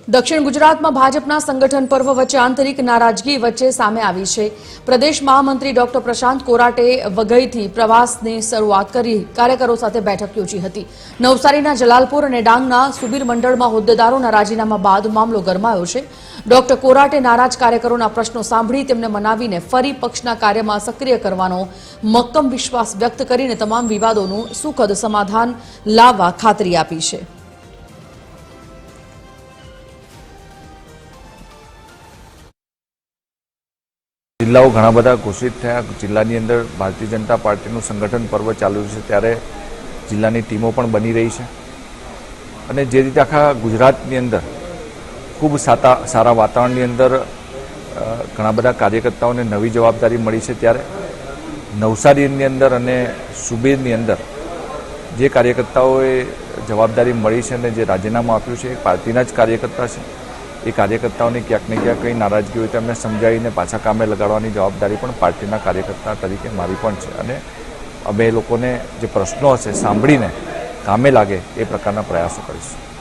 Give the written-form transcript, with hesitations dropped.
दक्षिण गुजरात में भाजपा संगठन पर्व वच्चे आंतरिक नाराजगी वच्चे सामे आवी छे। प्रदेश महामंत्री डॉक्टर प्रशांत कोराटे वघई थी प्रवासनी शरूआत करी कार्यकरो साथे बैठक योजी हती। नवसारीना जलालपुर अने डांगना सुबीर मंडळमां होद्देदारोना राजीनामा बाद मामलो गरमायो छे। डॉक्टर कोराटे नाराज कार्यकरोना प्रश्नो सांभळी तेमने मनावीने फरी पक्षना कार्यमां सक्रिय करवानो मक्कम विश्वास व्यक्त करीने तमाम विवादोनुं सुखद समाधान लाववा खातरी आपी छे। जिल्लाओं घणा बधा घोषित थया। जिल्लानी अंदर भारतीय जनता पार्टीनुं संगठन पर्व चालू छे त्यारे जिल्लानी टीमों पण बनी रही छे अने जे रीते आखा गुजरातनी अंदर खूब सारा वातावरणनी अंदर घणा बधा कार्यकर्ताओने नवी जवाबदारी मळी छे त्यारे नवसारीनी अंदर अने सुबीरनी अंदर जे कार्यकर्ताओए जवाबदारी मळी छे अने जे राजीनामुं आप्युं छे पार्टीना ज कार्यकर्ता छे। એ કાર્યકર્તાઓને ક્યાંક ને ક્યાંક કંઈ નારાજગી હોય તો એમને સમજાવીને પાછા કામે લગાડવાની જવાબદારી પણ પાર્ટીના કાર્યકર્તા તરીકે મારી પણ છે અને અમે લોકોને જે પ્રશ્નો હશે સાંભળીને કામે લાગે એ પ્રકારના પ્રયાસો કરીશું।